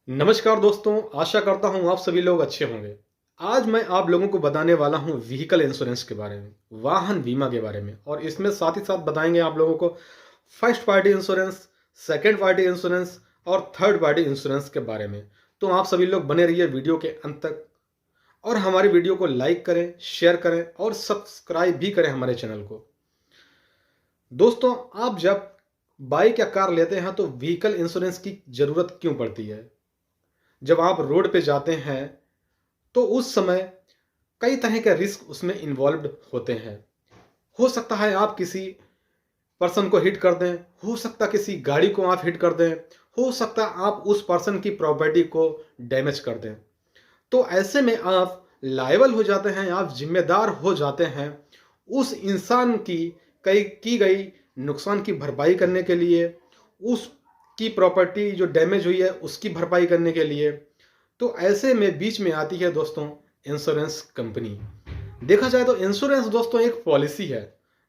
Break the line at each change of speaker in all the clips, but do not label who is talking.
नमस्कार दोस्तों, आशा करता हूँ आप सभी लोग अच्छे होंगे। आज मैं आप लोगों को बताने वाला हूँ व्हीकल इंश्योरेंस के बारे में, वाहन बीमा के बारे में, और इसमें साथ ही साथ बताएंगे आप लोगों को first party insurance, second party insurance और थर्ड पार्टी इंश्योरेंस के बारे में। तो आप सभी लोग बने रहिए वीडियो के अंत तक और हमारी वीडियो को लाइक करें, शेयर करें और सब्सक्राइब भी करें हमारे चैनल को। दोस्तों, आप जब बाइक या कार लेते हैं तो व्हीकल इंश्योरेंस की ज़रूरत क्यों पड़ती है? जब आप रोड पे जाते हैं तो उस समय कई तरह के रिस्क उसमें इन्वॉल्व्ड होते हैं। हो सकता है आप किसी पर्सन को हिट कर दें, हो सकता है किसी गाड़ी को आप हिट कर दें, हो सकता है आप उस पर्सन की प्रॉपर्टी को डैमेज कर दें। तो ऐसे में आप लायबल हो जाते हैं, आप जिम्मेदार हो जाते हैं उस इंसान की कई की गई नुकसान की भरपाई करने के लिए, उसकी प्रॉपर्टी जो डैमेज हुई है उसकी भरपाई करने के लिए। तो ऐसे में बीच में आती है दोस्तों इंश्योरेंस कंपनी। देखा जाए तो इंश्योरेंस दोस्तों एक पॉलिसी है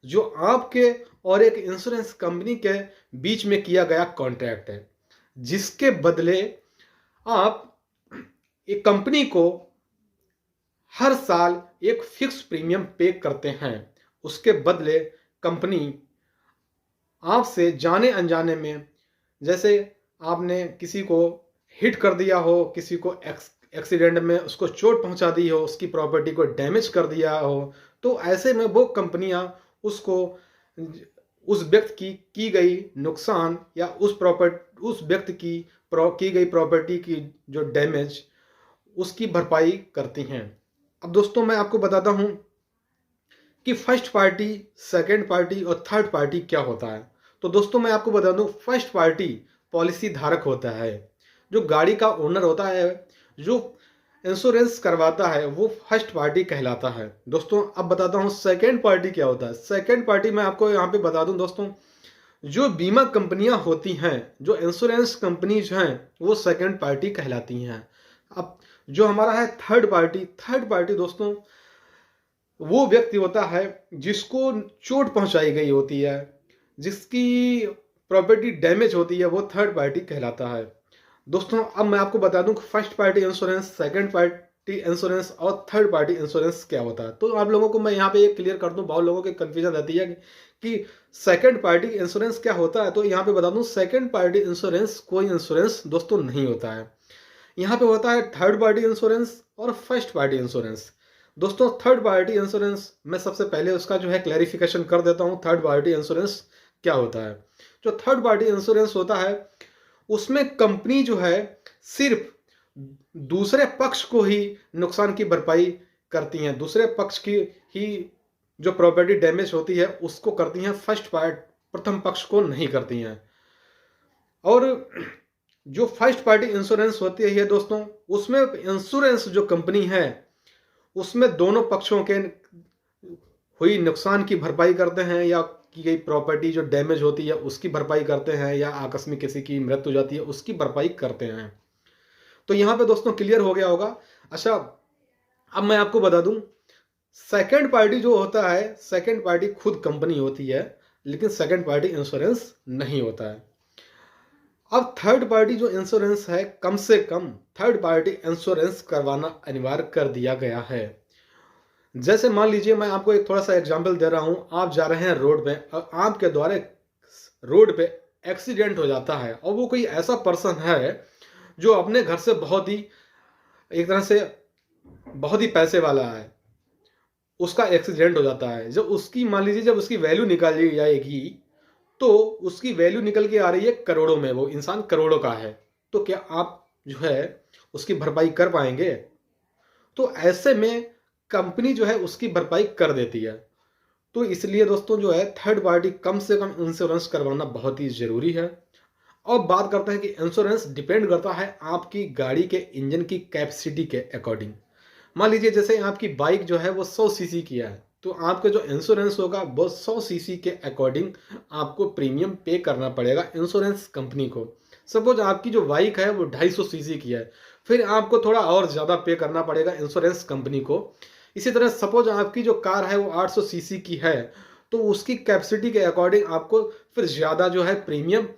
जो आपके और एक इंश्योरेंस कंपनी के बीच में किया गया कॉन्ट्रैक्ट है, जिसके बदले आप एक कंपनी को हर साल एक फिक्स प्रीमियम पे करते हैं। उसके बदले कंपनी आपसे जाने अनजाने में, जैसे आपने किसी को हिट कर दिया हो, किसी को एक्सीडेंट में उसको चोट पहुंचा दी हो, उसकी प्रॉपर्टी को डैमेज कर दिया हो, तो ऐसे में वो कंपनियां उसको उस व्यक्ति की गई नुकसान या उस व्यक्ति की गई प्रॉपर्टी की जो डैमेज उसकी भरपाई करती हैं। अब दोस्तों मैं आपको बताता हूं कि फर्स्ट पार्टी, सेकंड पार्टी और थर्ड पार्टी क्या होता है। तो दोस्तों मैं आपको बता दूं, फर्स्ट पार्टी पॉलिसी धारक होता है, जो गाड़ी का ओनर होता है, जो इंश्योरेंस करवाता है, वो फर्स्ट पार्टी कहलाता है। दोस्तों अब बताता हूं सेकंड पार्टी क्या होता है। सेकंड पार्टी मैं आपको यहाँ पे बता दूं दोस्तों, जो बीमा कंपनियां होती हैं, जो इंश्योरेंस कंपनीज हैं, वो सेकंड पार्टी कहलाती हैं। अब जो हमारा है थर्ड पार्टी, थर्ड पार्टी दोस्तों वो व्यक्ति होता है जिसको चोट पहुंचाई गई होती है, जिसकी प्रॉपर्टी डैमेज होती है, वो थर्ड पार्टी कहलाता है। दोस्तों अब मैं आपको बता दूं कि first party insurance, second party insurance और थर्ड पार्टी इंश्योरेंस क्या होता है। तो आप लोगों को मैं यहाँ पे ये क्लियर कर दूं, बहुत लोगों के कन्फ्यूजन रहती है कि सेकंड पार्टी इंश्योरेंस क्या होता है। तो यहाँ पे बता दूं, सेकंड पार्टी इंश्योरेंस कोई इंश्योरेंस दोस्तों नहीं होता है। यहाँ पे होता है थर्ड पार्टी इंश्योरेंस और फर्स्ट पार्टी इंश्योरेंस। दोस्तों थर्ड पार्टी इंश्योरेंस मैं सबसे पहले उसका जो है क्लैरिफिकेशन कर देता हूँ, थर्ड पार्टी इंश्योरेंस क्या होता है। जो थर्ड पार्टी इंश्योरेंस होता है उसमें कंपनी जो है सिर्फ दूसरे पक्ष को ही नुकसान की भरपाई करती हैं, दूसरे पक्ष की ही जो प्रॉपर्टी डैमेज होती है उसको करती हैं, प्रथम पक्ष को नहीं करती हैं। और जो फर्स्ट पार्टी इंश्योरेंस होती है दोस्तों, उसमें इंश्योरेंस जो कंपनी है उसमें दोनों पक्षों के हुई नुकसान की भरपाई करते हैं, या की गई प्रॉपर्टी जो डैमेज होती है उसकी भरपाई करते हैं, या आकस्मिक किसी की मृत्यु हो जाती है उसकी भरपाई करते हैं। तो यहां पे दोस्तों क्लियर हो गया होगा। अच्छा अब मैं आपको बता दूं, सेकंड पार्टी जो होता है, सेकंड पार्टी खुद कंपनी होती है, लेकिन सेकंड पार्टी इंश्योरेंस नहीं होता है। अब थर्ड पार्टी जो इंश्योरेंस है, कम से कम थर्ड पार्टी इंश्योरेंस करवाना अनिवार्य कर दिया गया है। जैसे मान लीजिए मैं आपको एक थोड़ा सा एग्जांपल दे रहा हूं, आप जा रहे हैं रोड पे और आपके द्वारा रोड पे एक्सीडेंट हो जाता है, और वो कोई ऐसा पर्सन है जो अपने घर से बहुत ही, एक तरह से बहुत ही पैसे वाला है, उसका एक्सीडेंट हो जाता है। जब उसकी मान लीजिए जब उसकी वैल्यू निकाली जाएगी तो उसकी वैल्यू निकल के आ रही है करोड़ों में, वो इंसान करोड़ों का है, तो क्या आप जो है उसकी भरपाई कर पाएंगे? तो ऐसे में कंपनी जो है उसकी भरपाई कर देती है। तो इसलिए दोस्तों जो है थर्ड पार्टी कम से कम इंश्योरेंस करवाना बहुत ही जरूरी है। और बात करते हैं कि इंश्योरेंस डिपेंड करता है आपकी गाड़ी के इंजन की कैपेसिटी के अकॉर्डिंग। मान लीजिए जैसे आपकी बाइक जो है वो 100 सीसी की है, तो आपका जो इंश्योरेंस होगा वो 100 सीसी के अकॉर्डिंग आपको प्रीमियम पे करना पड़ेगा इंश्योरेंस कंपनी को। सपोज आपकी जो बाइक है वो 250 सीसी की है, फिर आपको थोड़ा और ज़्यादा पे करना पड़ेगा इंश्योरेंस कंपनी को। इसी तरह सपोज आपकी जो कार है वो 800 सीसी की है, तो उसकी कैपेसिटी के अकॉर्डिंग आपको फिर ज़्यादा जो है प्रीमियम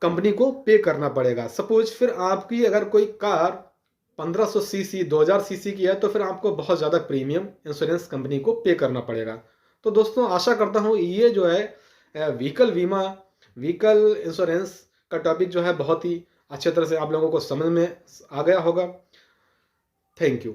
कंपनी को पे करना पड़ेगा। सपोज फिर आपकी अगर कोई कार 1500 सीसी 2000 सीसी की है तो फिर आपको बहुत ज़्यादा प्रीमियम इंश्योरेंस कंपनी को पे करना पड़ेगा। तो दोस्तों आशा करता हूँ ये जो है व्हीकल बीमा, व्हीकल इंश्योरेंस का टॉपिक जो है बहुत ही अच्छे तरह से आप लोगों को समझ में आ गया होगा। Thank you.